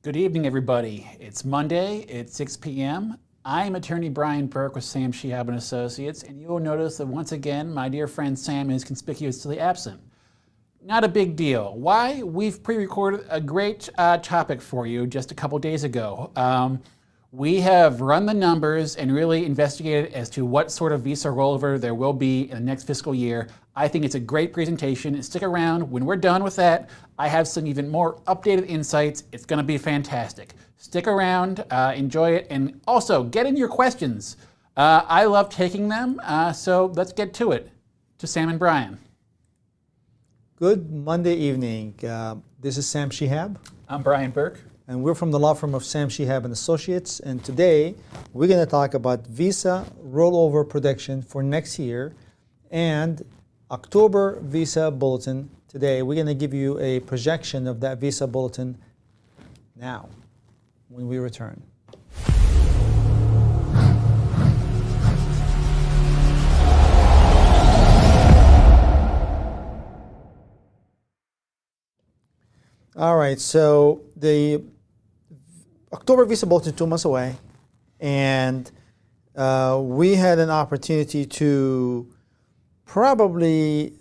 Good evening, everybody. It's Monday, it's 6 p.m. I'm attorney Brian Burke with Sam Shihab and Associates, and you will notice that once again, my dear friend Sam is conspicuously absent. Not a big deal. Why? We've pre-recorded a great topic for you just a couple days ago. We have run the numbers and really investigated as to what sort of visa rollover there will be in the next fiscal year. I think it's a great presentation, and stick around. When we're done with that, I have some even more updated insights. It's going to be fantastic. Stick around, enjoy it, and also get in your questions. I love taking them, so let's get to it. To Sam and Brian. Good Monday evening. This is Sam Shihab. I'm Brian Burke. And we're from the law firm of Sam Shihab and Associates. And today we're going to talk about visa rollover prediction for next year and October visa bulletin. Today we're going to give you a projection of that visa bulletin now when we return. All right, so the October visa bulletin is 2 months away, and we had an opportunity to probably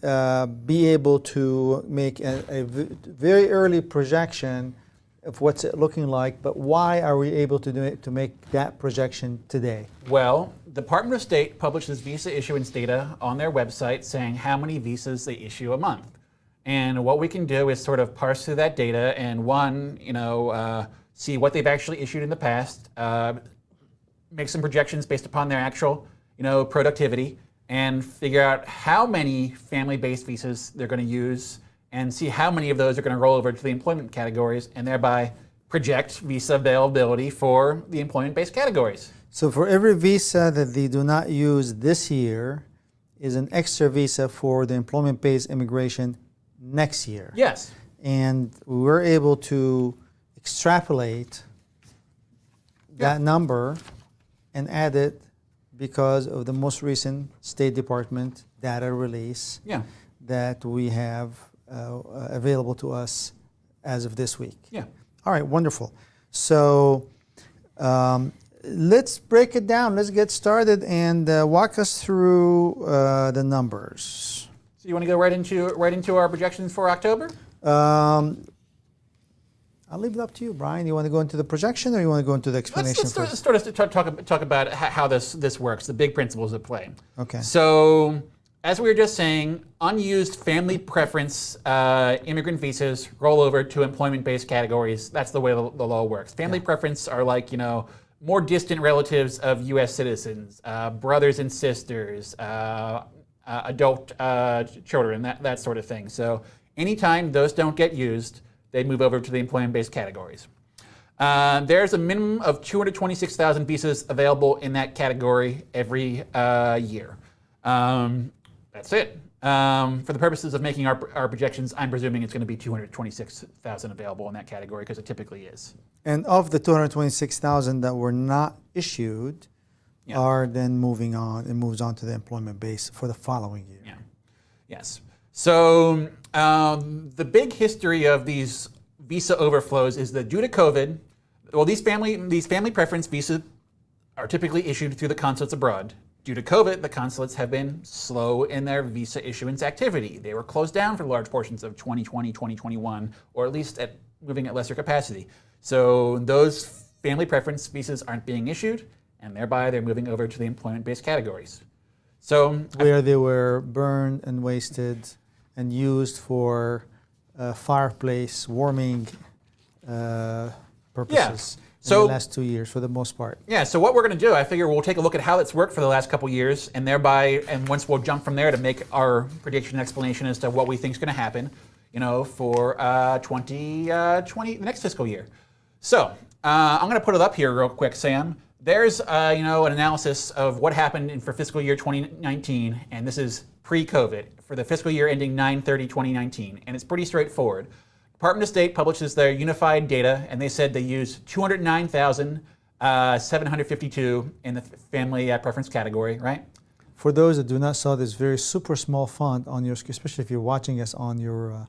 be able to make a very early projection of what's it looking like, but why are we able to do it, to make that projection today? Well, the Department of State publishes visa issuance data on their website saying how many visas they issue a month. And what we can do is sort of parse through that data and see what they've actually issued in the past, make some projections based upon their actual, productivity, and figure out how many family-based visas they're going to use, and see how many of those are going to roll over to the employment categories, and thereby project visa availability for the employment-based categories. So for every visa that they do not use this year is an extra visa for the employment-based immigration next year. Yes. And we were able to extrapolate that number and add it because of the most recent State Department data release that we have available to us as of this week. Yeah. All right, wonderful. So let's break it down. Let's get started and walk us through the numbers. So you want to go right into our projections for October? I'll leave it up to you, Brian. You want to go into the projection, or you want to go into the explanation Let's talk about how this works, the big principles at play. Okay. So, as we were just saying, unused family preference immigrant visas roll over to employment-based categories. That's the way the law works. Family preference are like, more distant relatives of U.S. citizens, brothers and sisters, adult children, that sort of thing. So, anytime those don't get used, they move over to the employment-based categories. There's a minimum of 226,000 visas available in that category every year. That's it. For the purposes of making our projections, I'm presuming it's going to be 226,000 available in that category because it typically is. And of the 226,000 that were not issued are then moving on, it moves on to the employment base for the following year. Yeah. Yes. So the big history of these visa overflows is that due to COVID, well, these family preference visas are typically issued through the consulates abroad. Due to COVID, the consulates have been slow in their visa issuance activity. They were closed down for large portions of 2020, 2021, or at least moving at lesser capacity. So those family preference visas aren't being issued, and thereby they're moving over to the employment-based categories. So where they were burned and wasted and used for fireplace warming purposes in the last 2 years for the most part. Yeah, so what we're going to do, I figure we'll take a look at how it's worked for the last couple years, and once we'll jump from there to make our prediction and explanation as to what we think is going to happen, for 2020, the next fiscal year. So I'm going to put it up here real quick, Sam. There's an analysis of what happened for fiscal year 2019, and this is pre-COVID, for the fiscal year ending 9/30/2019, and it's pretty straightforward. Department of State publishes their unified data, and they said they used 209,752 in the family preference category, right? For those that do not saw this very super small font on your, especially if you're watching us on your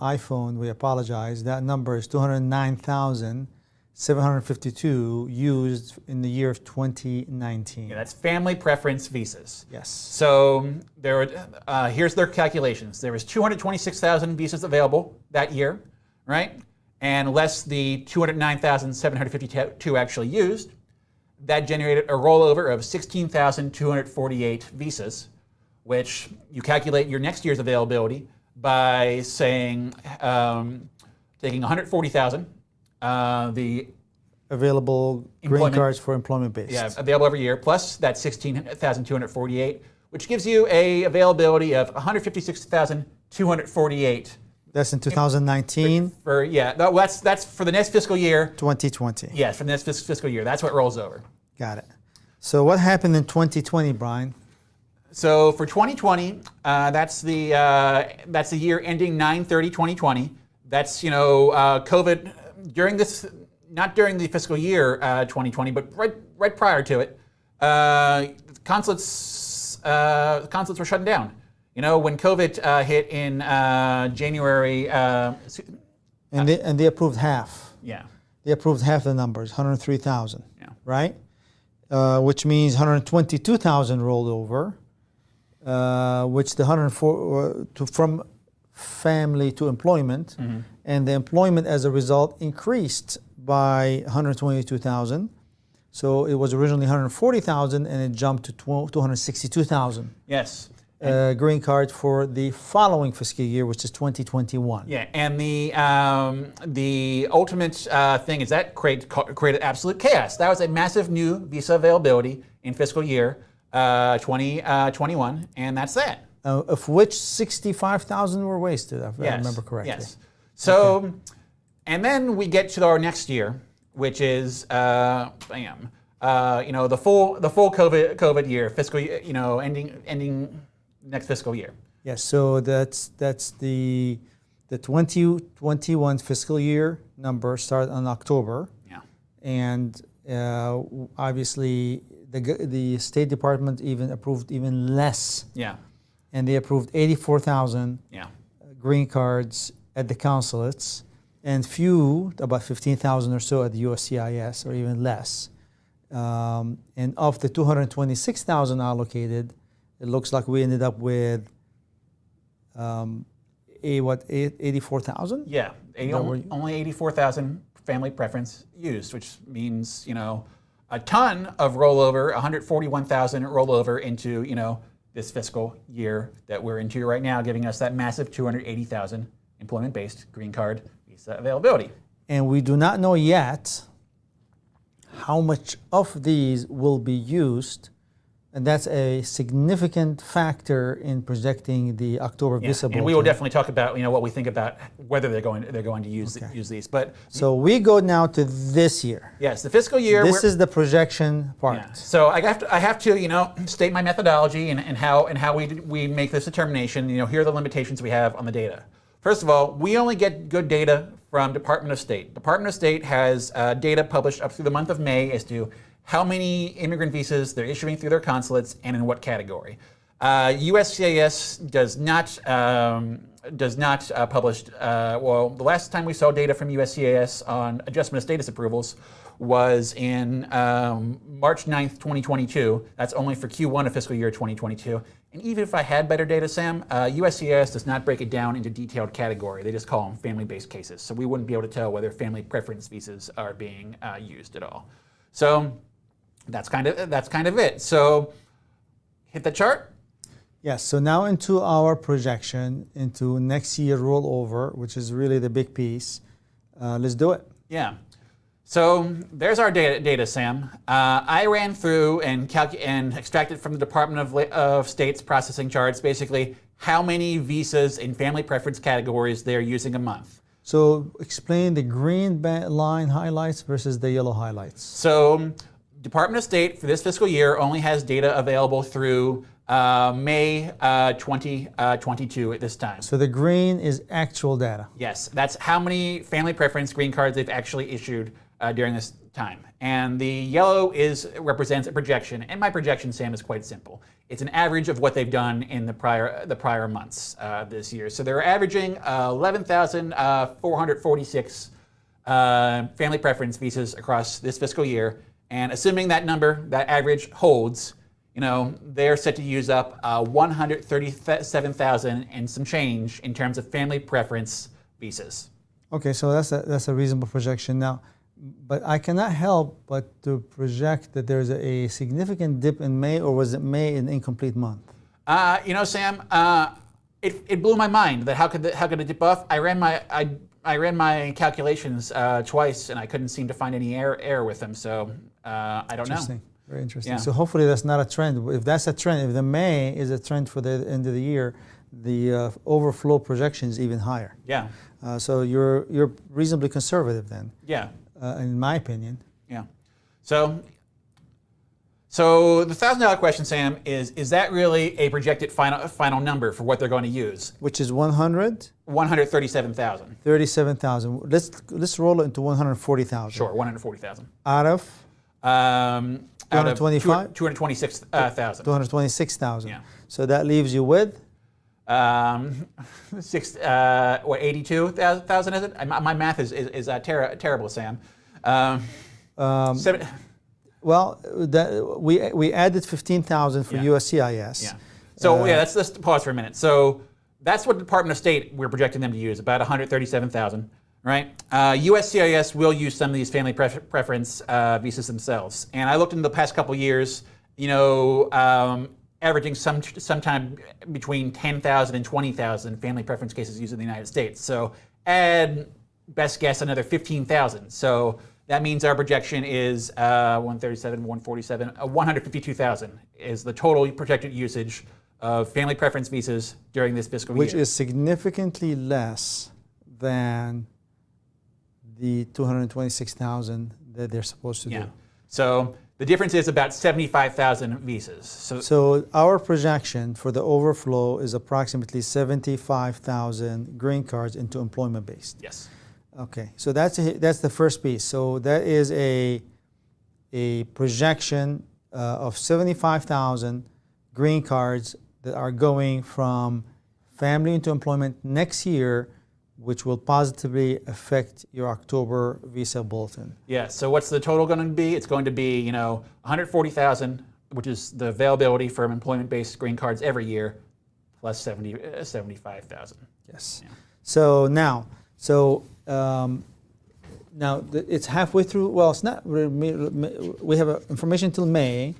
iPhone, we apologize. That number is 209,752 used in the year of 2019. Yeah, that's family preference visas. Yes. So here's their calculations. There was 226,000 visas available that year, right? And less the 209,752 actually used. That generated a rollover of 16,248 visas, which you calculate your next year's availability by saying, taking 140,000, the available green cards for employment based. Yeah, available every year, plus that 16,248, which gives you a availability of 156,248. That's in 2019. That's for the next fiscal year. 2020. Yes, for the next fiscal year. That's what rolls over. Got it. So what happened in 2020, Brian? So for 2020, that's the year ending 9/30/2020. That's COVID during this, not during the fiscal year 2020, but right prior to it. Consulates were shutting down. When COVID hit in January. And they approved half. Yeah. They approved half the numbers, 103,000. Yeah. Right? Which means 122,000 rolled over, which the 104 from family to employment, and the employment as a result increased by 122,000. So it was originally 140,000 and it jumped to 262,000. Yes. Green card for the following fiscal year, which is 2021. Yeah, and the ultimate thing is that created absolute chaos. That was a massive new visa availability in fiscal year 2021, and that's that. Of which 65,000 were wasted, if I remember correctly. Yes. So, and then we get to our next year, which is the full COVID year, fiscal year, ending next fiscal year. Yes, so that's the 2021 fiscal year number started on October. Yeah. And obviously the State Department even approved even less. Yeah. And they approved 84,000 green cards at the consulates, and about 15,000 or so at the USCIS, or even less. And of the 226,000 allocated, it looks like we ended up with 84,000? Yeah, only 84,000 family preference used, which means a ton of rollover, 141,000 rollover into this fiscal year that we're into right now, giving us that massive 280,000 employment-based green card visa availability. And we do not know yet how much of these will be used, and that's a significant factor in projecting the October visa bulletin. And we will definitely talk about what we think about whether they're going to use these. But so we go now to this year. Yes, the fiscal year. This is the projection part. Yeah. So I have to state my methodology and how we make this determination. Here are the limitations we have on the data. First of all, we only get good data from Department of State. Department of State has data published up through the month of May as to how many immigrant visas they're issuing through their consulates and in what category. USCIS does not publish. The last time we saw data from USCIS on adjustment of status approvals was in March 9th, 2022. That's only for Q1 of fiscal year 2022. And even if I had better data, Sam, USCIS does not break it down into detailed category. They just call them family-based cases. So we wouldn't be able to tell whether family preference visas are being used at all. So that's kind of it. So hit the chart. Yes, so now into our projection into next year rollover, which is really the big piece. Let's do it. Yeah. So there's our data, Sam. I ran through and extracted from the Department of State's processing charts basically how many visas in family preference categories they're using a month. So explain the green line highlights versus the yellow highlights. So Department of State for this fiscal year only has data available through May 2022 at this time. So the green is actual data. Yes, that's how many family preference green cards they've actually issued during this time. And the yellow represents a projection, and my projection, Sam, is quite simple. It's an average of what they've done in the prior months this year. So they're averaging 11,446 family preference visas across this fiscal year, and assuming that number, that average holds, they're set to use up 137,000 and some change in terms of family preference visas. Okay, so that's a reasonable projection now. But I cannot help but to project that there's a significant dip in May, or was it May an incomplete month? Sam, it blew my mind that how could it dip off? I ran my calculations twice, and I couldn't seem to find any error with them. So I don't know. Interesting. Very interesting. Yeah. So hopefully that's not a trend. If that's a trend, if the May is a trend for the end of the year, the overflow projection is even higher. Yeah. So you're reasonably conservative then. Yeah. In my opinion. Yeah. So the $1,000 question, Sam, is that really a projected final number for what they're going to use? Which is 100? 137,000. 37,000. Let's roll it into 140,000. Sure, 140,000. Out of? 225? 226,000. 226,000. Yeah. So that leaves you with? 82,000 is it? My math is terrible, Sam. Well, we added 15,000 for USCIS. Yeah. So let's pause for a minute. So that's what the Department of State we're projecting them to use, about 137,000, right? USCIS will use some of these family preference visas themselves, and I looked into the past couple years. Averaging sometime between 10,000 and 20,000 family preference cases used in the United States. So add, best guess, another 15,000. So that means our projection is 137, 147, 152,000 is the total projected usage of family preference visas during this fiscal year. Which is significantly less than the 226,000 that they're supposed to do. So the difference is about 75,000 visas. So our projection for the overflow is approximately 75,000 green cards into employment-based. Yes. Okay, so that's the first piece. So that is a projection of 75,000 green cards that are going from family into employment next year, which will positively affect your October visa bulletin. Yeah, so what's the total going to be? It's going to be, 140,000, which is the availability for employment-based green cards every year, plus 75,000. Yes. Yeah. So now it's halfway through. Well, it's not. We have information till May,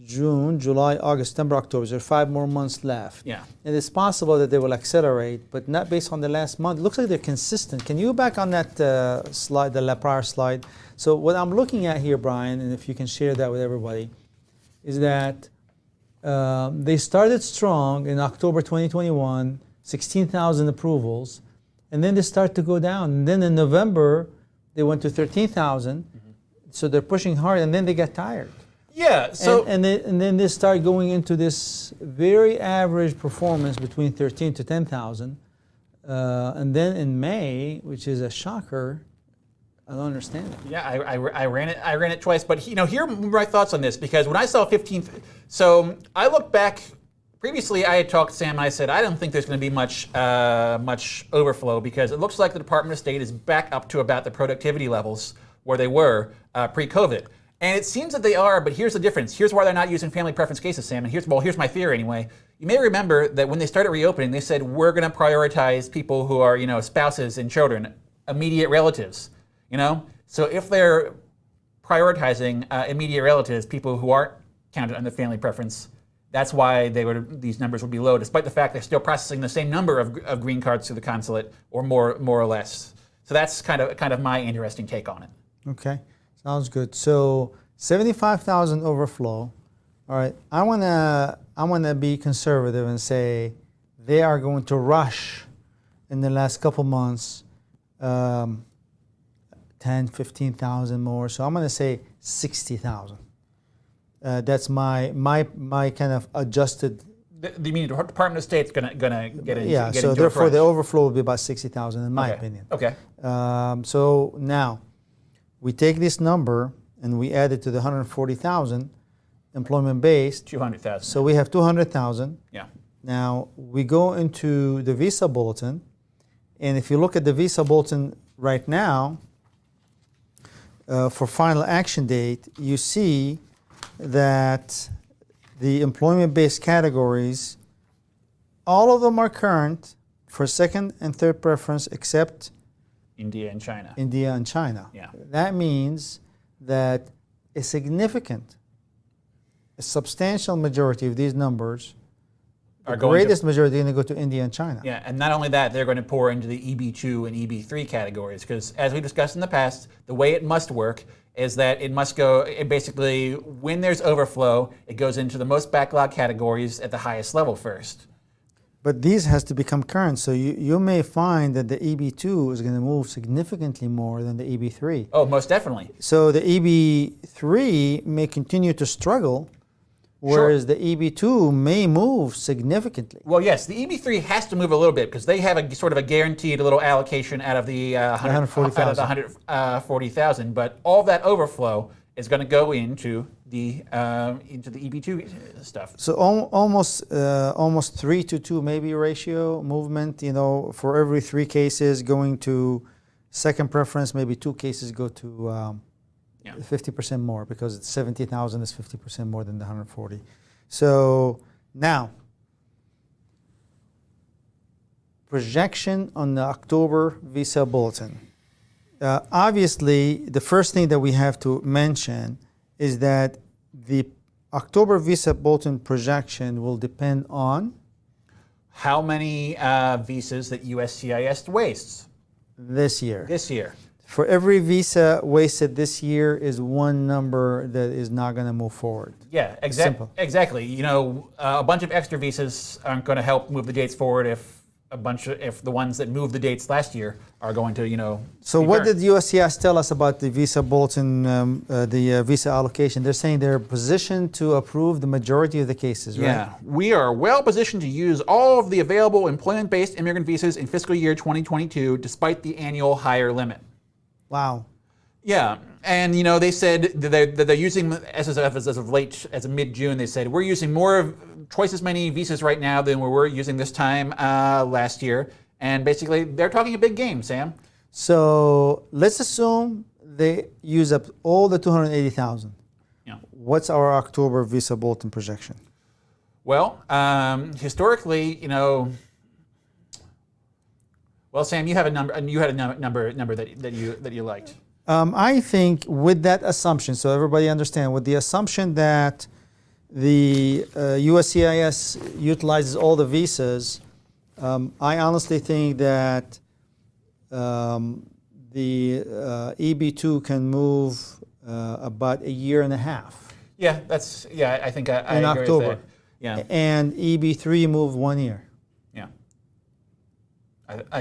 June, July, August, September, October. There are 5 more months left. Yeah. And it's possible that they will accelerate, but not based on the last month. It looks like they're consistent. Can you go back on that slide, the prior slide? So what I'm looking at here, Brian, and if you can share that with everybody, is that they started strong in October 2021, 16,000 approvals, and then they start to go down. And then in November, they went to 13,000. So they're pushing hard, and then they get tired. Yeah. So and then they start going into this very average performance between 13 to 10,000, and then in May, which is a shocker, I don't understand it. Yeah, I ran it twice, but here are my thoughts on this, because when I saw 15th, so I looked back. Previously, I had talked to Sam and I said, I don't think there's going to be much overflow, because it looks like the Department of State is back up to about the productivity levels where they were pre-COVID. And it seems that they are, but here's the difference. Here's why they're not using family preference cases, Sam, and here's my theory anyway. You may remember that when they started reopening, they said, we're going to prioritize people who are, spouses and children, immediate relatives, So if they're prioritizing immediate relatives, people who aren't counted under family preference, that's why these numbers would be low, despite the fact they're still processing the same number of green cards through the consulate, or more or less. So that's kind of my interesting take on it. Okay, sounds good. So 75,000 overflow. All right, I wanna be conservative and say they are going to rush in the last couple months 10, 15,000 more. So I'm gonna say 60,000. That's my kind of adjusted. You mean the Department of State's gonna get in? Yeah. Get So into therefore, a the overflow will be about 60,000 in my opinion. Okay. So now, we take this number and we add it to the 140,000 employment based. 200,000. So we have 200,000. Yeah. Now we go into the visa bulletin, and if you look at the visa bulletin right now, for final action date, you see that the employment-based categories, all of them are current for second and third preference except India and China. India and China. Yeah. That means that a substantial majority of these numbers, the greatest majority, are going to go to India and China. Yeah, and not only that, they're going to pour into the EB2 and EB3 categories because, as we discussed in the past, the way it must work is that it must go, basically, when there's overflow, it goes into the most backlog categories at the highest level first. But these has to become current, so you may find that the EB2 is going to move significantly more than the EB3. Oh, most definitely. So the EB3 may continue to struggle, whereas the EB2 may move significantly. Well, yes, the EB3 has to move a little bit because they have a sort of a guaranteed little allocation out of the 140,000. But all that overflow is going to go into the EB2 stuff. So almost 3-to-2 maybe ratio movement. For every 3 cases going to second preference, maybe 2 cases go to 50% more because it's 70,000 is 50% more than the 140. So now, projection on the October visa bulletin. Obviously, the first thing that we have to mention is that the October visa bulletin projection will depend on how many visas that USCIS wastes this year. For every visa wasted this year is one number that is not going to move forward. Yeah, exactly. A bunch of extra visas aren't going to help move the dates forward if the ones that moved the dates last year are going to, So what did USCIS tell us about the visa bulletin, the visa allocation? They're saying they're positioned to approve the majority of the cases, right? Yeah, we are well positioned to use all of the available employment-based immigrant visas in fiscal year 2022, despite the annual higher limit. Wow. Yeah, and they said that they're using, as of mid-June, they said, we're using twice as many visas right now than we were using this time last year. And basically, they're talking a big game, Sam. So let's assume they use up all the 280,000. Yeah. What's our October visa bulletin projection? Well, historically, well, Sam, you have a number, and you had a number that you liked. I think with that assumption, so everybody understand, with the assumption that the USCIS utilizes all the visas, I honestly think that the EB2 can move about a year and a half. Yeah, I think I in agree October. with that. Yeah. And EB3 moved 1 year. Yeah.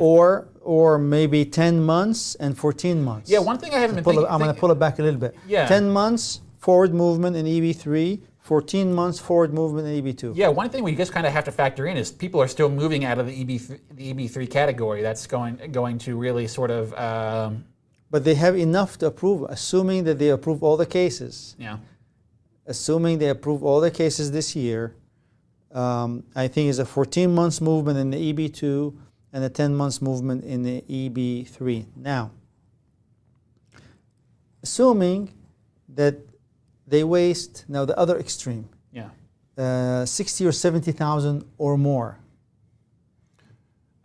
Or maybe 10 months and 14 months. Yeah, one thing I haven't been thinking... I'm going to pull it back a little bit. Yeah. 10 months forward movement in EB3, 14 months forward movement in EB2. Yeah, one thing we just kind of have to factor in is people are still moving out of the EB3 category. That's going to really sort of... But they have enough to approve, assuming that they approve all the cases. Yeah. Assuming they approve all the cases this year, I think it's a 14 months movement in the EB2 and a 10 months movement in the EB3. Now, assuming that they waste, now the other extreme, 60 or 70,000 or more.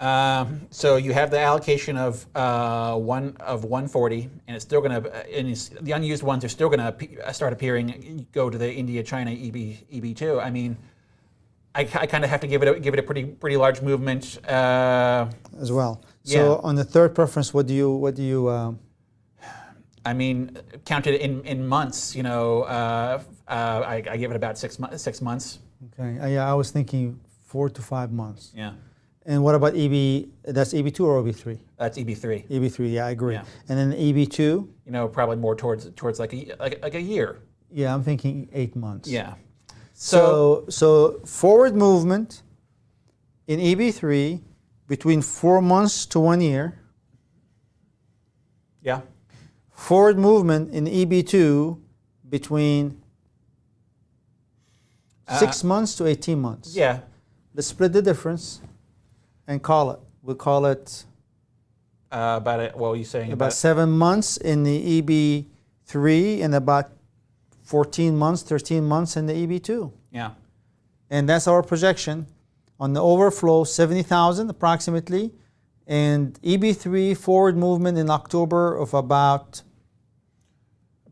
So you have the allocation of 140, and it's still going to, the unused ones are still going to start appearing. Go to the India-China EB2. I mean, I kind of have to give it a pretty large movement as well. So on the third preference, what do you? I mean, counted in months. I give it about 6 months. Okay. Yeah, I was thinking 4 to 5 months. Yeah. And what about EB? That's EB2 or EB3? That's EB3. EB3, yeah, I agree. Yeah. And then EB2? Probably more towards like a year. Yeah, I'm thinking 8 months. Yeah. So forward movement in EB3 between 4 months to 1 year. Yeah. forward movement in EB2 between 6 months to 18 months. Yeah. Let's split the difference and call it. We'll call it About it. What were you saying about 7 months in the EB3 and about 14 months, 13 months in the EB2. Yeah. And that's our projection. On the overflow, 70,000 approximately, and EB3 forward movement in October of about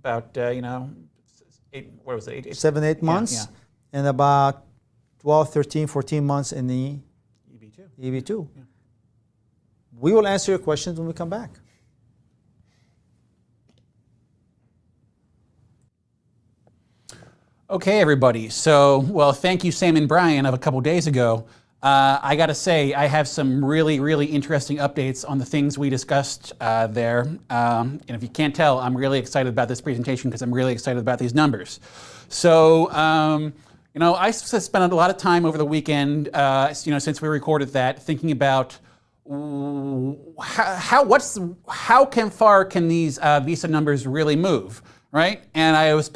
8, what was it? 7, 8 months, Yeah. and about 12, 13, 14 months in the EB2. EB2. Yeah. We will answer your questions when we come back. Okay, everybody. So, well, thank you, Sam and Brian, of a couple days ago. I got to say, I have some really, really interesting updates on the things we discussed there. And if you can't tell, I'm really excited about this presentation because I'm really excited about these numbers. So, I spent a lot of time over the weekend, since we recorded that, thinking about how far can these visa numbers really move, right? And I was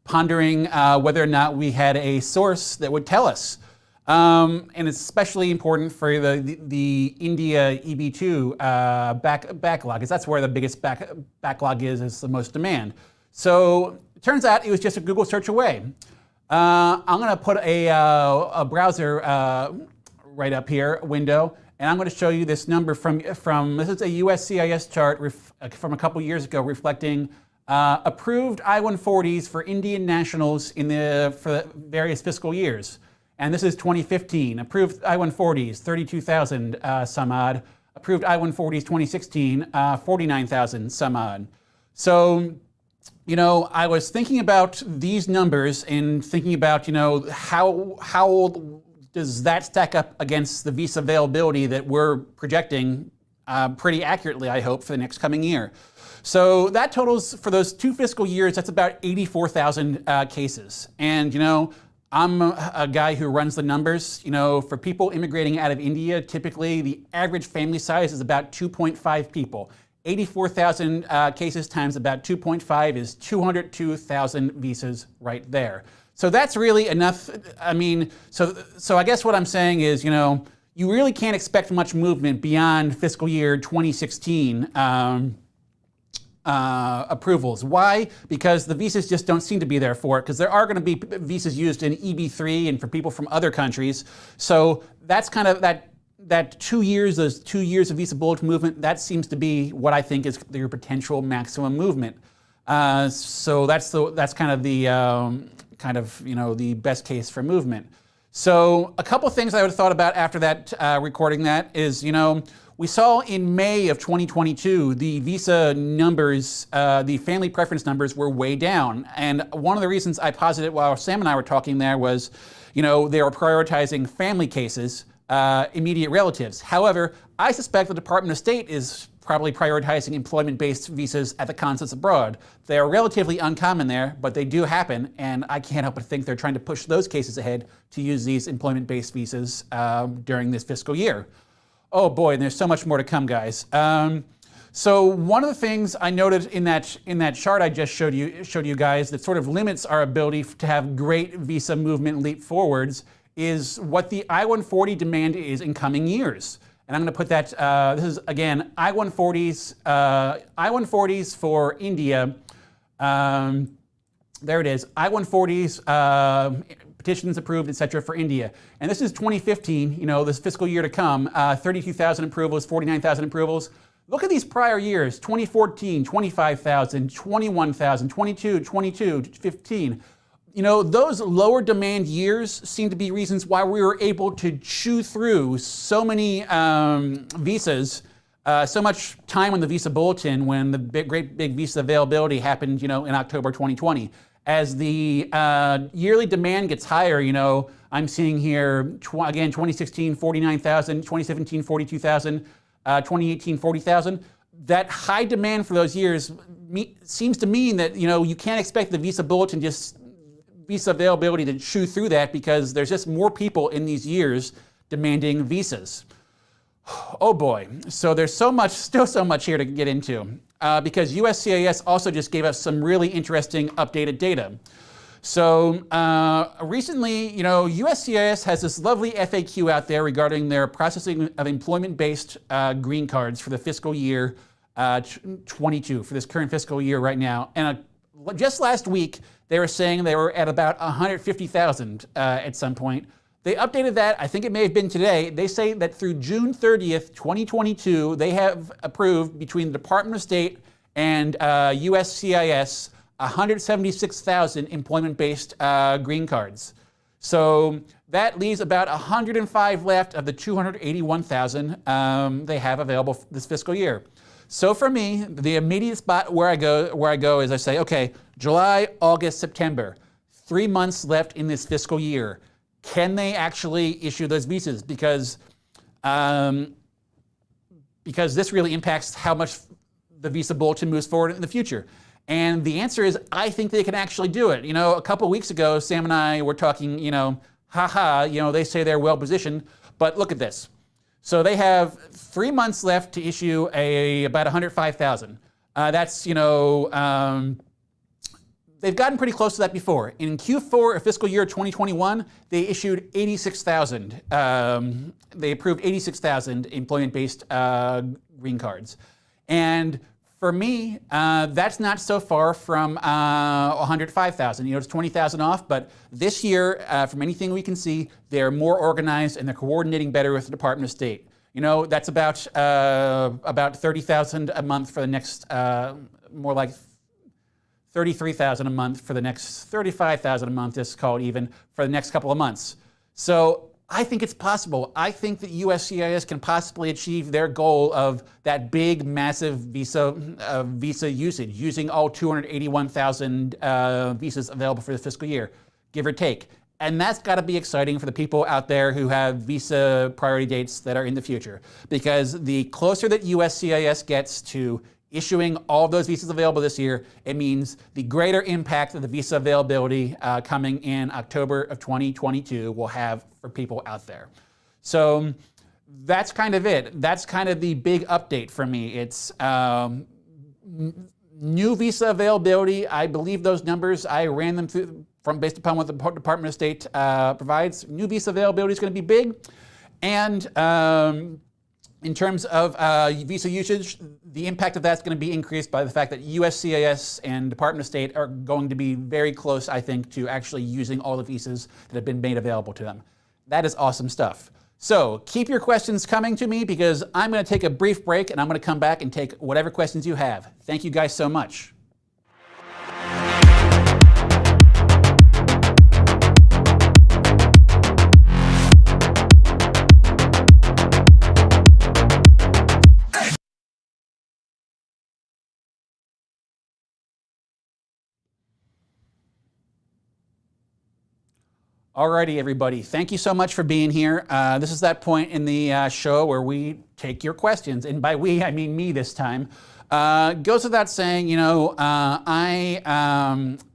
pondering whether or not we had a source that would tell us. And it's especially important for the India EB2 backlog, because that's where the biggest backlog is the most demand. So it turns out it was just a Google search away. I'm going to put a browser right up here, window, and I'm going to show you this number from this is a USCIS chart from a couple years ago reflecting approved I-140s for Indian nationals for various fiscal years. And this is 2015. Approved I-140s, 32,000 some odd. Approved I-140s 2016, 49,000 some odd. So, I was thinking about these numbers and thinking about, how does that stack up against the visa availability that we're projecting pretty accurately, I hope, for the next coming year. So that totals, for those 2 fiscal years, that's about 84,000 cases. And, I'm a guy who runs the numbers. For people immigrating out of India, typically the average family size is about 2.5 people. 84,000 cases times about 2.5 is 202,000 visas right there. So that's really enough. I mean, so I guess what I'm saying is, you really can't expect much movement beyond fiscal year 2016. Approvals. Why? Because the visas just don't seem to be there for it, because there are going to be visas used in EB3 and for people from other countries. So that's kind of that 2 years, those 2 years of visa bulletin movement, that seems to be what I think is your potential maximum movement. So that's kind of the the best case for movement. So a couple things I would have thought about after that, recording that is, we saw in May of 2022, the visa numbers, the family preference numbers were way down. And one of the reasons I posited while Sam and I were talking there was, they were prioritizing family cases, immediate relatives. However, I suspect the Department of State is probably prioritizing employment-based visas at the consulates abroad. They are relatively uncommon there, but they do happen, and I can't help but think they're trying to push those cases ahead to use these employment-based visas during this fiscal year. Oh boy, and there's so much more to come, guys. So one of the things I noted in that chart I just showed you guys that sort of limits our ability to have great visa movement leap forwards is what the I-140 demand is in coming years. And I'm going to put that, this is, again, I-140s for India. There it is, I-140s, petitions approved, et cetera, for India. And this is 2015, this fiscal year to come, 32,000 approvals, 49,000 approvals. Look at these prior years, 2014, 25,000, 21,000, 22, 22, 15. Those lower demand years seem to be reasons why we were able to chew through so many visas, so much time on the visa bulletin when the great big visa availability happened, in October 2020. As the yearly demand gets higher, I'm seeing here, again, 2016, 49,000, 2017, 42,000, 2018, 40,000. That high demand for those years seems to mean that, you can't expect the visa bulletin visa availability to chew through that because there's just more people in these years demanding visas. Oh boy. So there's still so much here to get into because USCIS also just gave us some really interesting updated data. So recently, USCIS has this lovely FAQ out there regarding their processing of employment-based green cards for the fiscal year 22, for this current fiscal year right now. And just last week, they were saying they were at about 150,000 at some point. They updated that, I think it may have been today. They say that through June 30th, 2022, they have approved between the Department of State and USCIS 176,000 employment-based green cards. So that leaves about 105 left of the 281,000 they have available this fiscal year. So for me, the immediate spot where I go is I say, okay, July, August, September, 3 months left in this fiscal year. Can they actually issue those visas? Because this really impacts how much the visa bulletin moves forward in the future. And the answer is, I think they can actually do it. A couple of weeks ago, Sam and I were talking, they say they're well positioned, but look at this. So they have 3 months left to issue about 105,000. That's, they've gotten pretty close to that before. In Q4 of fiscal year 2021, they issued 86,000. They approved 86,000 employment-based green cards. And for me, that's not so far from 105,000. It's 20,000 off, but this year, from anything we can see, they're more organized and they're coordinating better with the Department of State. That's about 30,000 a month for the next, more like 33,000 a month for the next, 35,000 a month, just call it even, for the next couple of months. So I think it's possible. I think that USCIS can possibly achieve their goal of that big, massive visa usage, using all 281,000 visas available for the fiscal year, give or take. And that's got to be exciting for the people out there who have visa priority dates that are in the future. Because the closer that USCIS gets to issuing all of those visas available this year, it means the greater impact of the visa availability coming in October of 2022 will have for people out there. So that's kind of it. That's kind of the big update for me. It's new visa availability. I believe those numbers. I ran them through based upon what the Department of State provides. New visa availability is going to be big. And in terms of visa usage, the impact of that's going to be increased by the fact that USCIS and Department of State are going to be very close, I think, to actually using all the visas that have been made available to them. That is awesome stuff. So keep your questions coming to me because I'm going to take a brief break and I'm going to come back and take whatever questions you have. Thank you guys so much. Alrighty, everybody. Thank you so much for being here. This is that point in the show where we take your questions, and by we, I mean me this time. Goes without saying,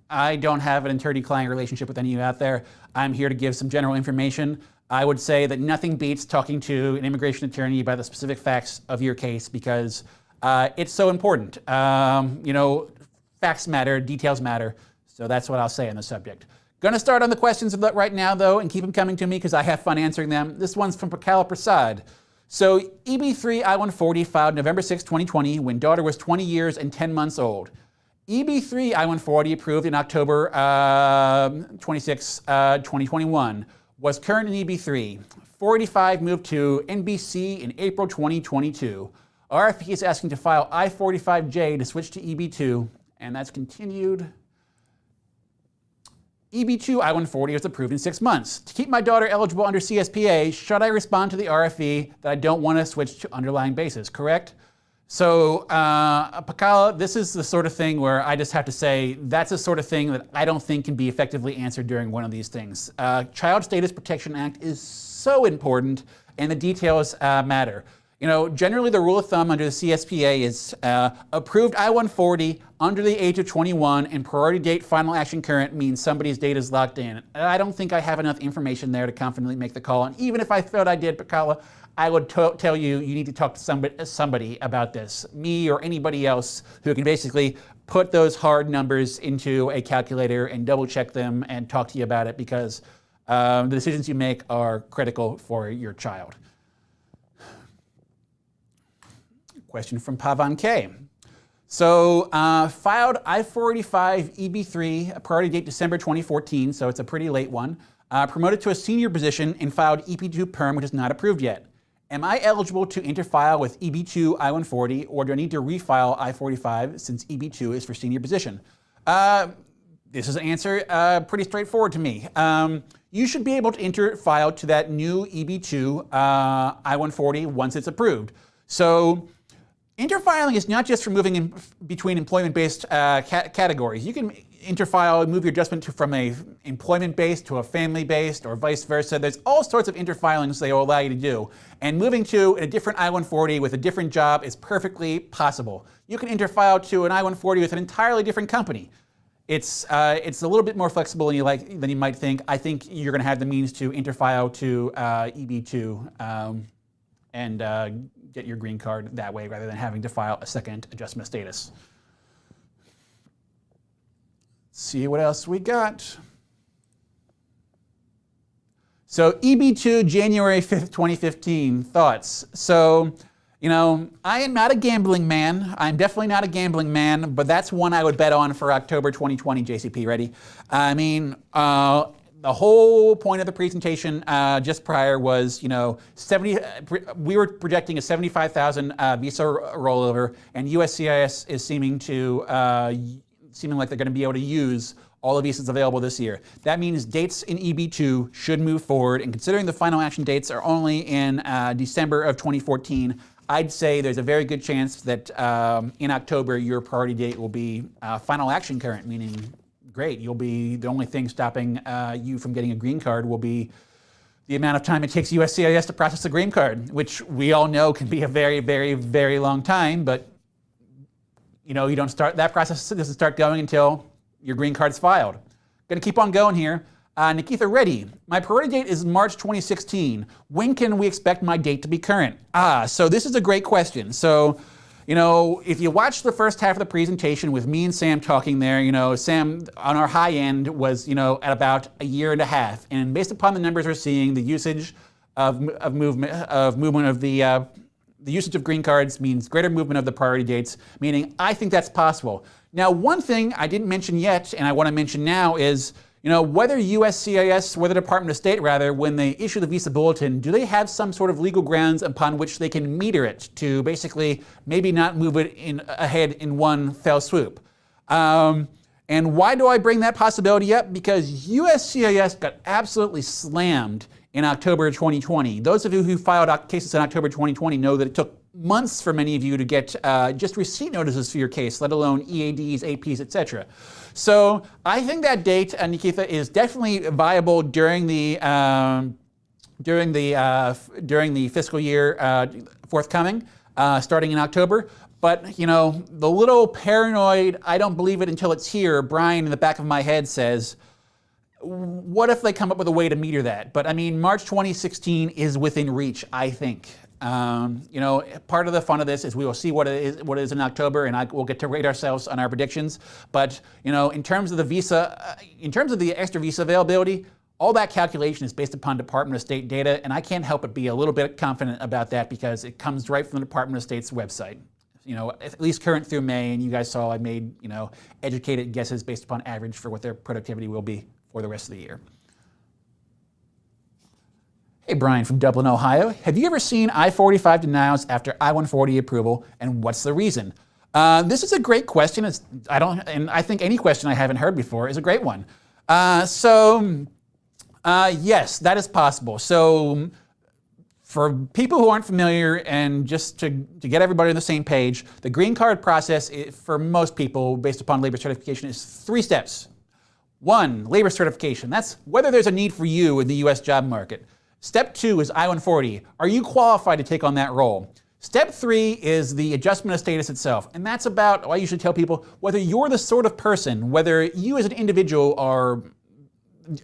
I don't have an attorney-client relationship with any of you out there. I'm here to give some general information. I would say that nothing beats talking to an immigration attorney about the specific facts of your case because it's so important. Facts matter, details matter. So that's what I'll say on the subject. Going to start on the questions right now, though, and keep them coming to me because I have fun answering them. This one's from Prakala Prasad. So EB3 I-140 filed November 6, 2020 when daughter was 20 years and 10 months old. EB3 I-140 approved in October 26, 2021. Was current in EB3. 485 moved to NBC in April 2022. RFP is asking to file I-45J to switch to EB2, and that's continued. EB2 I-140 was approved in 6 months. To keep my daughter eligible under CSPA, should I respond to the RFE that I don't want to switch to underlying basis, correct? So, Pakala, this is the sort of thing where I just have to say that's the sort of thing that I don't think can be effectively answered during one of these things. Child Status Protection Act is so important and the details matter. Generally the rule of thumb under the CSPA is approved I-140 under the age of 21 and priority date final action current means somebody's date is locked in. I don't think I have enough information there to confidently make the call. And even if I thought I did, Pakala, I would tell you need to talk to somebody about this, me or anybody else who can basically put those hard numbers into a calculator and double check them and talk to you about it, because the decisions you make are critical for your child. Question from Pavan K. So filed I-485 EB3, a priority date December 2014, so it's a pretty late one. Promoted to a senior position and filed EP2 perm, which is not approved yet. Am I eligible to interfile with EB2 I-140, or do I need to refile I-45 since EB2 is for senior position? This is an answer pretty straightforward to me. You should be able to interfile to that new EB2 I-140 once it's approved. So interfiling is not just for moving in between employment-based categories. You can interfile, move your adjustment from a employment-based to a family-based or vice versa. There's all sorts of interfilings they will allow you to do. And moving to a different I-140 with a different job is perfectly possible. You can interfile to an I-140 with an entirely different company. It's a little bit more flexible than you might think. I think you're going to have the means to interfile to EB2 and get your green card that way, rather than having to file a second adjustment of status. See what else we got. So EB2, January 5th, 2015, thoughts. So, you know, I am not a gambling man. I'm definitely not a gambling man, but that's one I would bet on for October 2020, JCP. Ready? I mean, the whole point of the presentation just prior was, you know, we were projecting a 75,000 visa rollover, and USCIS is seeming like they're going to be able to use all the visas available this year. That means dates in EB2 should move forward, and considering the final action dates are only in December of 2014, I'd say there's a very good chance that in October your priority date will be final action current, meaning great, you'll be, the only thing stopping you from getting a green card will be the amount of time it takes USCIS to process a green card, which we all know can be a very, very, very long time, but you know, you don't start, that process doesn't start going until your green card's filed. Gonna keep on going here. Nikitha Reddy, my priority date is March 2016. When can we expect my date to be current? So this is a great question. So, you know, if you watch the first half of the presentation with me and Sam talking there, you know, Sam on our high end was, you know, at about a year and a half. And based upon the numbers we're seeing, the usage of movement of the usage of green cards means greater movement of the priority dates, meaning I think that's possible. Now, one thing I didn't mention yet, and I want to mention now is, you know, whether USCIS, whether Department of State rather, when they issue the visa bulletin, do they have some sort of legal grounds upon which they can meter it to basically maybe not move it ahead in one fell swoop? And why do I bring that possibility up? Because USCIS got absolutely slammed in October 2020. Those of you who filed cases in October 2020 know that it took months for many of you to get just receipt notices for your case, let alone EADs, APs, etc. So I think that date, Nikitha, is definitely viable during the fiscal year forthcoming, starting in October. But you know, the little paranoid, I don't believe it until it's here, Brian in the back of my head says, what if they come up with a way to meter that? But I mean, March 2016 is within reach, I think. You know, part of the fun of this is we will see what it is in October, and we'll get to rate ourselves on our predictions. But you know, in terms of the visa, in terms of the extra visa availability, all that calculation is based upon Department of State data, and I can't help but be a little bit confident about that because it comes right from the Department of State's website. You know, at least current through May, and you guys saw I made, you know, educated guesses based upon average for what their productivity will be for the rest of the year. Hey, Brian from Dublin, Ohio. Have you ever seen I-45 denials after I-140 approval, and what's the reason? This is a great question. And I think any question I haven't heard before is a great one. Yes, that is possible. So for people who aren't familiar, and just to get everybody on the same page, the green card process for most people based upon labor certification is 3 steps. 1, labor certification. That's whether there's a need for you in the US job market. Step 2 is I-140. Are you qualified to take on that role? Step 3 is the adjustment of status itself. And that's about, I usually tell people, whether you're the sort of person, whether you as an individual are,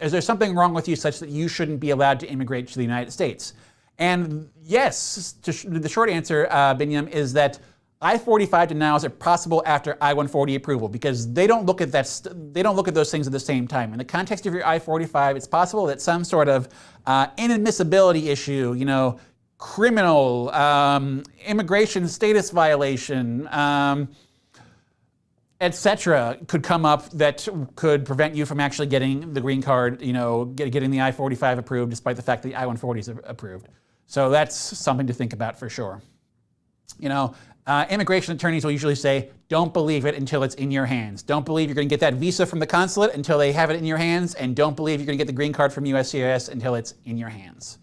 is there something wrong with you such that you shouldn't be allowed to immigrate to the United States? And yes, the short answer, Binyam, is that I-45 denials are possible after I-140 approval because they don't look at they don't look at those things at the same time. In the context of your I-45, it's possible that some sort of inadmissibility issue, criminal, immigration status violation, etc., could come up that could prevent you from actually getting the green card, getting the I-45 approved, despite the fact that the I-140 is approved. So that's something to think about for sure. Immigration attorneys will usually say, don't believe it until it's in your hands. Don't believe you're going to get that visa from the consulate until they have it in your hands, and don't believe you're going to get the green card from USCIS until it's in your hands.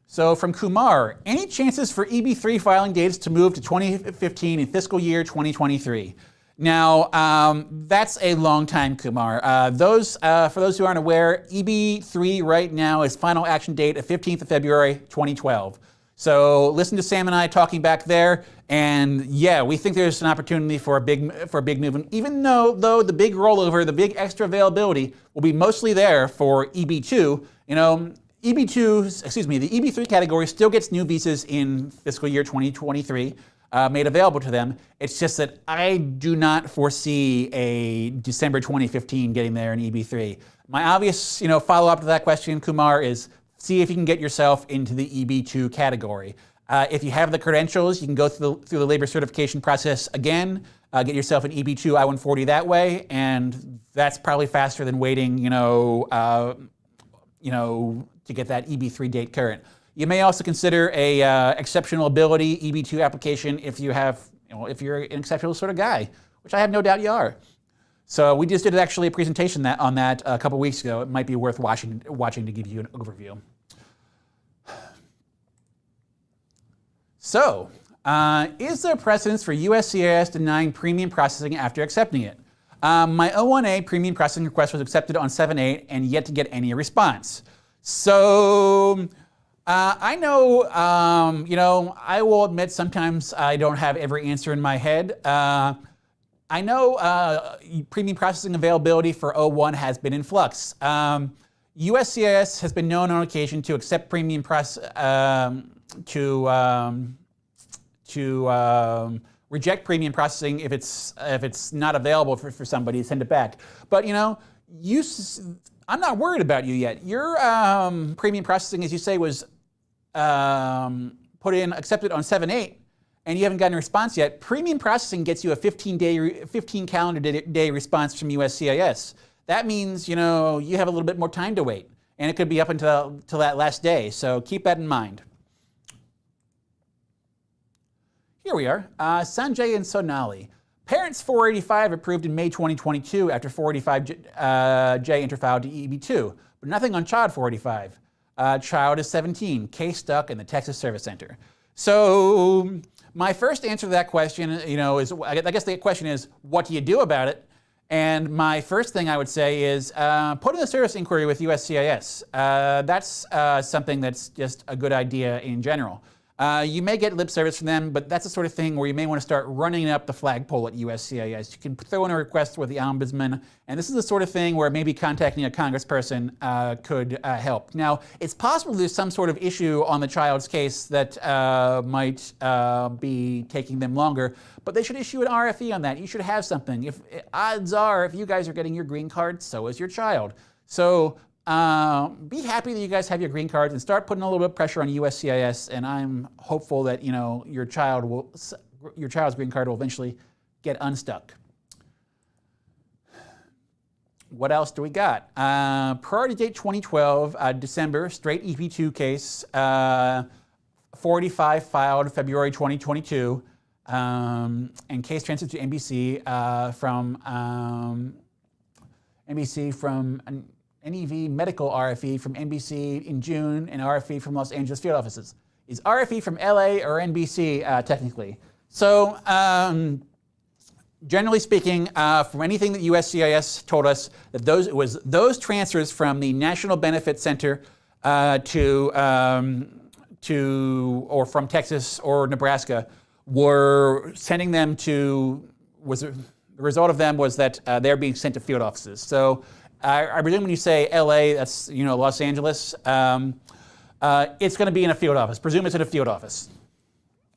So from Kumar, any chances for EB3 filing dates to move to 2015 in fiscal year 2023? Now, that's a long time, Kumar. For those who aren't aware, EB3 right now is final action date of 15th of February 2012. So listen to Sam and I talking back there, and yeah, we think there's an opportunity for a big movement, even though the big rollover, the big extra availability will be mostly there for EB2. The EB3 category still gets new visas in fiscal year 2023 made available to them. It's just that I do not foresee a December 2015 getting there in EB3. My obvious, follow-up to that question, Kumar, is see if you can get yourself into the EB2 category. If you have the credentials, you can go through the labor certification process again, get yourself an EB2 I-140 that way, and that's probably faster than waiting, to get that EB3 date current. You may also consider a exceptional ability EB2 application if if you're an exceptional sort of guy, which I have no doubt you are. So we just did actually a presentation on that a couple weeks ago. It might be worth watching to give you an overview. So, is there precedence for USCIS denying premium processing after accepting it? My O1A premium processing request was accepted on 7/8 and yet to get any response. So, I know, I will admit sometimes I don't have every answer in my head. I know premium processing availability for O1 has been in flux. USCIS has been known on occasion to accept premium reject premium processing if it's not available for somebody, send it back. But I'm not worried about you yet. Your premium processing, as you say, was accepted on 7/8, and you haven't gotten a response yet. Premium processing gets you a 15 calendar day response from USCIS. That means you have a little bit more time to wait, and it could be up until that last day. So keep that in mind. Here we are, Sanjay and Sonali. Parents 485 approved in May 2022 after 485J interfiled to EB2, but nothing on child 485. Child is 17, case stuck in the Texas Service Center. So my first answer to that question, is I guess the question is, what do you do about it? And my first thing I would say is put in a service inquiry with USCIS. That's something that's just a good idea in general. You may get lip service from them, but that's the sort of thing where you may want to start running up the flagpole at USCIS. You can throw in a request with the ombudsman, and this is the sort of thing where maybe contacting a congressperson could help. Now, it's possible there's some sort of issue on the child's case that might be taking them longer, but they should issue an RFE on that. You should have something. Odds are, if you guys are getting your green card, so is your child. So be happy that you guys have your green cards and start putting a little bit of pressure on USCIS, and I'm hopeful that your child's green card will eventually get unstuck. What else do we got? Priority date 2012, December, straight EP2 case, 485 filed February 2022, and case transferred to NBC from NEV medical RFE from NBC in June and RFE from Los Angeles field offices. Is RFE from LA or NBC technically? So generally speaking, from anything that USCIS told us, that those transfers from the National Benefit Center or from Texas or Nebraska were sending them to, the result of them was that they're being sent to field offices. So I presume when you say LA, that's Los Angeles. It's going to be in a field office. Presume it's in a field office.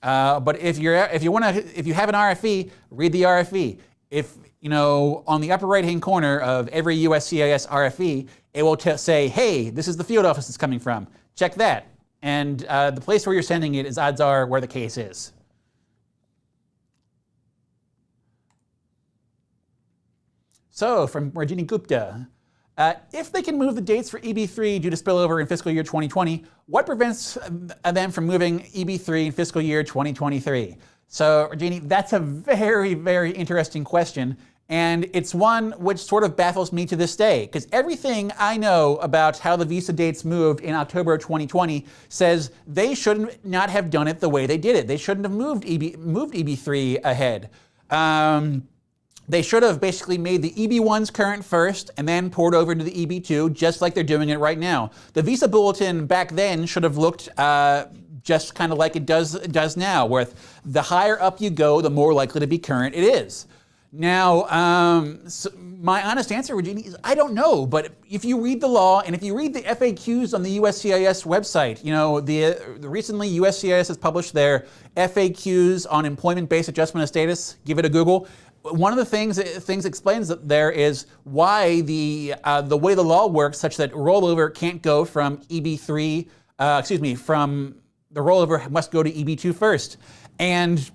But if you have an RFE, read the RFE. If on the upper right-hand corner of every USCIS RFE, it will say, "Hey, this is the field office it's coming from. Check that." And the place where you're sending it is odds are where the case is. So from Rajini Gupta, if they can move the dates for EB3 due to spillover in fiscal year 2020, what prevents them from moving EB3 in fiscal year 2023? So Rajini, that's a very, very interesting question. And it's one which sort of baffles me to this day, because everything I know about how the visa dates moved in October of 2020 says they shouldn't not have done it the way they did it. They shouldn't have moved EB3 ahead. They should have basically made the EB1s current first and then poured over into the EB2, just like they're doing it right now. The visa bulletin back then should have looked just kind of like it does now, where the higher up you go, the more likely to be current it is. Now, so my honest answer, Regina, is I don't know. But if you read the law and if you read the FAQs on the USCIS website, recently USCIS has published their FAQs on employment-based adjustment of status. Give it a Google. One of the things explains that there is why the way the law works, such that rollover can't go from EB3. From the rollover must go to EB2 first, and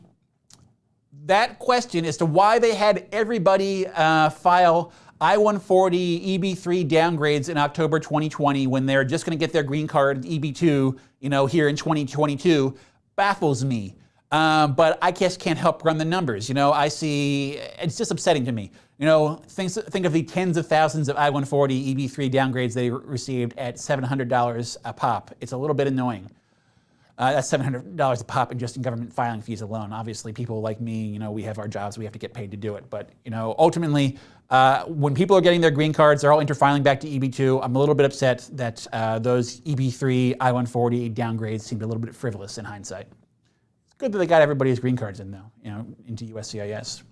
that question as to why they had everybody file I-140 EB3 downgrades in October 2020 when they're just going to get their green card EB2, here in 2022, baffles me. But I just can't help run the numbers. I see, it's just upsetting to me. Think of the tens of thousands of I-140 EB3 downgrades they received at $700 a pop. It's a little bit annoying. That's $700 a pop just in government filing fees alone. Obviously, people like me, we have our jobs, we have to get paid to do it. But, ultimately, when people are getting their green cards, they're all interfiling back to EB2. I'm a little bit upset that those EB3 I-140 downgrades seemed a little bit frivolous in hindsight. It's good that they got everybody's green cards in, though, into USCIS.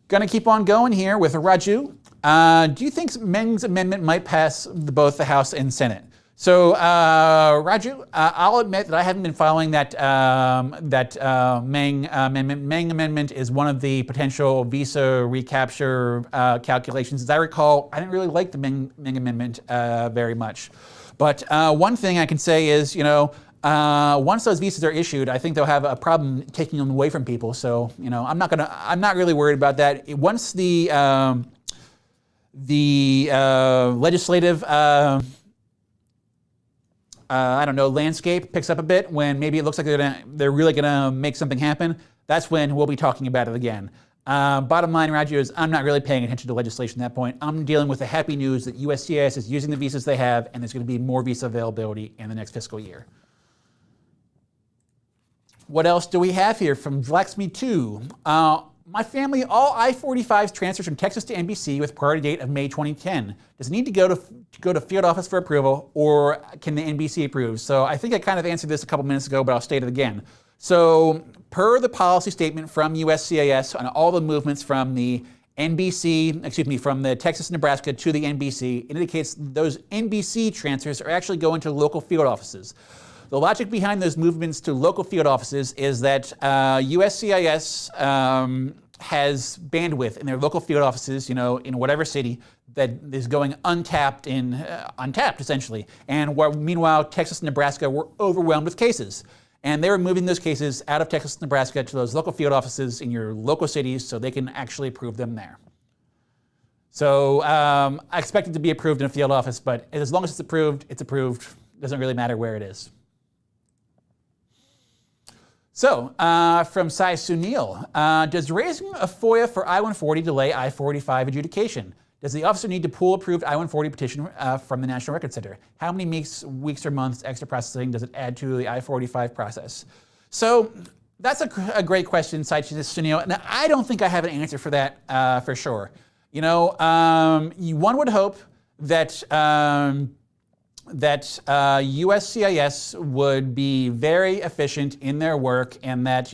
Gonna keep on going here with Raju. Do you think Meng's amendment might pass both the House and Senate? So, Raju, I'll admit that I haven't been following that Meng amendment. Meng amendment is one of the potential visa recapture calculations. As I recall, I didn't really like the Meng amendment very much. But one thing I can say is, once those visas are issued, I think they'll have a problem taking them away from people. So, I'm not really worried about that. Once the legislative landscape picks up a bit, when maybe it looks like they're really gonna make something happen, that's when we'll be talking about it again. Bottom line, Raju, is I'm not really paying attention to legislation at that point. I'm dealing with the happy news that USCIS is using the visas they have, and there's gonna be more visa availability in the next fiscal year. What else do we have here from Vlaxme 2? My family, all I-45s transfers from Texas to NBC with priority date of May 2010. Does it need to go to field office for approval, or can the NBC approve? So I think I kind of answered this a couple minutes ago, but I'll state it again. So per the policy statement from USCIS on all the movements from the from the Texas, Nebraska to the NBC, it indicates those NBC transfers are actually going to local field offices. The logic behind those movements to local field offices is that USCIS has bandwidth in their local field offices, in whatever city that is going untapped essentially. And meanwhile, Texas and Nebraska were overwhelmed with cases. And they were moving those cases out of Texas and Nebraska to those local field offices in your local cities so they can actually approve them there. So I expect it to be approved in a field office, but as long as it's approved, it's approved. Doesn't really matter where it is. So, from Sai Sunil, does raising a FOIA for I-140 delay I-45 adjudication? Does the officer need to pull approved I-140 petition from the National Record Center? How many weeks or months extra processing does it add to the I-45 process? So, that's a great question, Sai Sunil, and I don't think I have an answer for that for sure. One would hope that USCIS would be very efficient in their work, and that,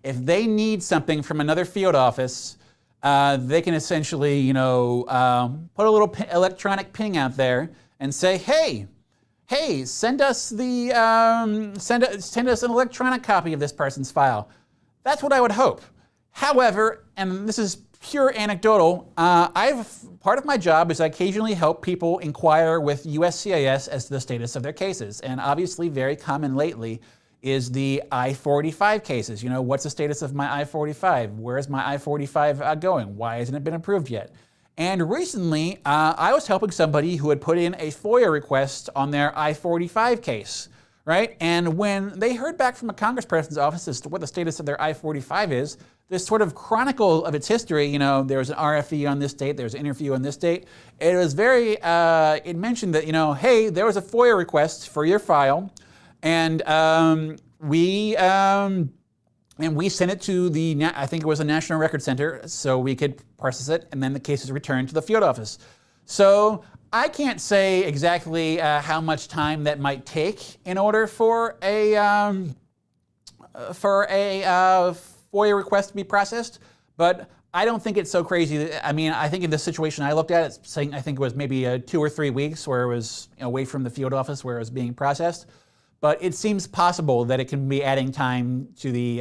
if they need something from another field office, they can essentially, put a little electronic ping out there and say, hey, send us send us an electronic copy of this person's file. That's what I would hope. However, and this is pure anecdotal, part of my job is I occasionally help people inquire with USCIS as to the status of their cases. And obviously very common lately is the I-45 cases. What's the status of my I-45? Where is my I-45 going? Why hasn't it been approved yet? And recently, I was helping somebody who had put in a FOIA request on their I-45 case, right? And when they heard back from a congressperson's office as to what the status of their I-45 is, this sort of chronicle of its history, there was an RFE on this date, there was an interview on this date. It was very, it mentioned that, hey, there was a FOIA request for your file, and we sent it to I think it was the National Record Center, so we could process it, and then the case is returned to the field office. So I can't say exactly how much time that might take in order for a FOIA request to be processed, but I don't think it's so crazy. I think in this situation I looked at it, saying I think it was maybe 2 or 3 weeks where it was away from the field office where it was being processed. But it seems possible that it can be adding time to the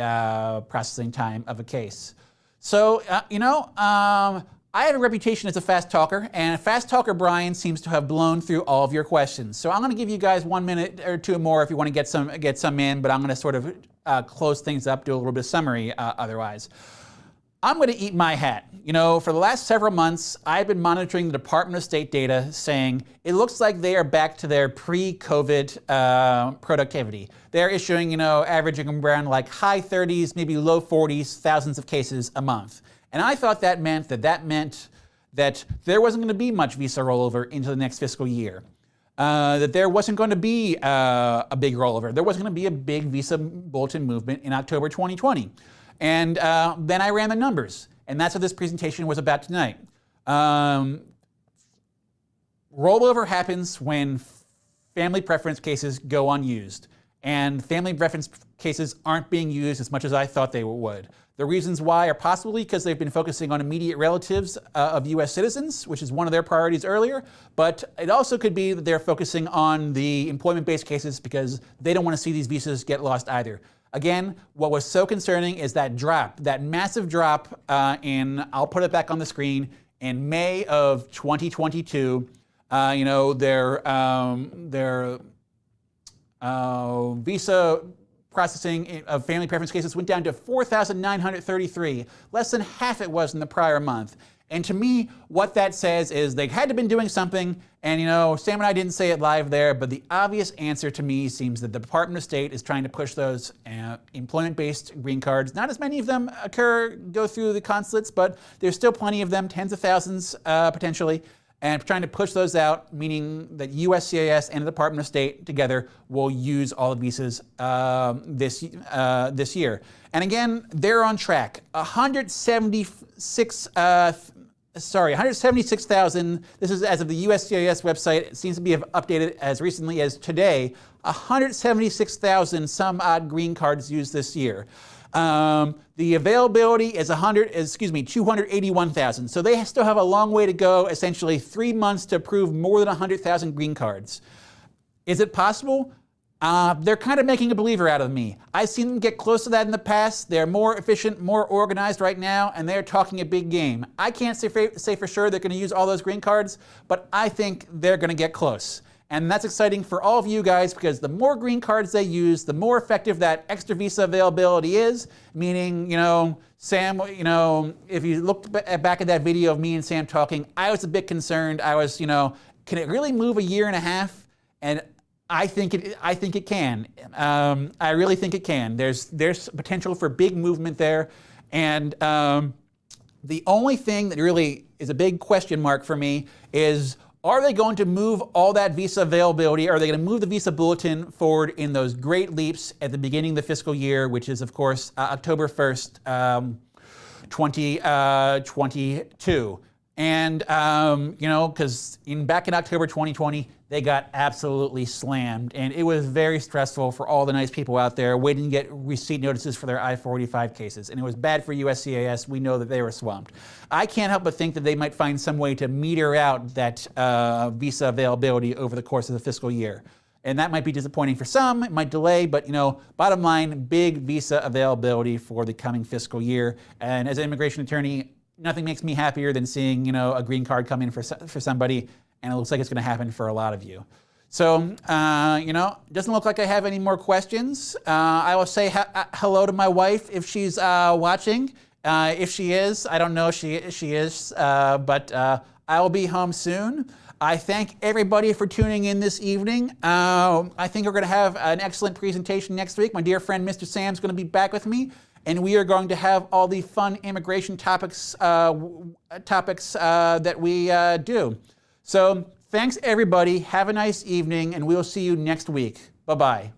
processing time of a case. So, I have a reputation as a fast talker, and fast talker Brian seems to have blown through all of your questions. So I'm going to give you guys 1 minute or two more if you want to get some in, but I'm going to sort of close things up, do a little bit of summary otherwise. I'm going to eat my hat. For the last several months, I've been monitoring the Department of State data saying it looks like they are back to their pre-COVID productivity. They're issuing, averaging around like high 30s, maybe low 40s, thousands of cases a month. And I thought that meant that there wasn't going to be much visa rollover into the next fiscal year. That there wasn't going to be a big rollover. There wasn't going to be a big visa bulletin movement in October 2020. And then I ran the numbers, and that's what this presentation was about tonight. Rollover happens when family preference cases go unused, and family preference cases aren't being used as much as I thought they would. The reasons why are possibly because they've been focusing on immediate relatives of U.S. citizens, which is one of their priorities earlier, but it also could be that they're focusing on the employment-based cases because they don't want to see these visas get lost either. Again, what was so concerning is that drop, that massive drop I'll put it back on the screen, in May of 2022, their visa processing of family preference cases went down to 4,933, less than half it was in the prior month. And to me, what that says is they had to have been doing something, and Sam and I didn't say it live there, but the obvious answer to me seems that the Department of State is trying to push those employment-based green cards. Not as many of them go through the consulates, but there's still plenty of them, tens of thousands potentially, and trying to push those out, meaning that USCIS and the Department of State together will use all the visas this year. And again, they're on track. 176,000, this is as of the USCIS website, it seems to be updated as recently as today, 176,000 some odd green cards used this year. The availability is 281,000. So they still have a long way to go, essentially 3 months to approve more than 100,000 green cards. Is it possible? They're kind of making a believer out of me. I've seen them get close to that in the past. They're more efficient, more organized right now, and they're talking a big game. I can't say for sure they're going to use all those green cards, but I think they're going to get close. And that's exciting for all of you guys because the more green cards they use, the more effective that extra visa availability is, meaning, Sam, if you looked back at that video of me and Sam talking, I was a bit concerned. I was, can it really move a year and a half? And I think it can. I really think it can. There's potential for big movement there. And the only thing that really is a big question mark for me is, are they going to move all that visa availability? Are they going to move the visa bulletin forward in those great leaps at the beginning of the fiscal year, which is, of course, October 1st, 2022? And, because back in October 2020, they got absolutely slammed. And it was very stressful for all the nice people out there waiting to get receipt notices for their I-485 cases. And it was bad for USCIS. We know that they were swamped. I can't help but think that they might find some way to meter out that visa availability over the course of the fiscal year. And that might be disappointing for some, it might delay, but bottom line, big visa availability for the coming fiscal year. And as an immigration attorney, nothing makes me happier than seeing, a green card come in for somebody, and it looks like it's going to happen for a lot of you. So, doesn't look like I have any more questions. I will say hello to my wife if she's watching. If she is, I don't know if she is, but I will be home soon. I thank everybody for tuning in this evening. I think we're going to have an excellent presentation next week. My dear friend, Mr. Sam's going to be back with me. And we are going to have all the fun immigration topics that we do. So thanks, everybody. Have a nice evening, and we'll see you next week. Bye-bye.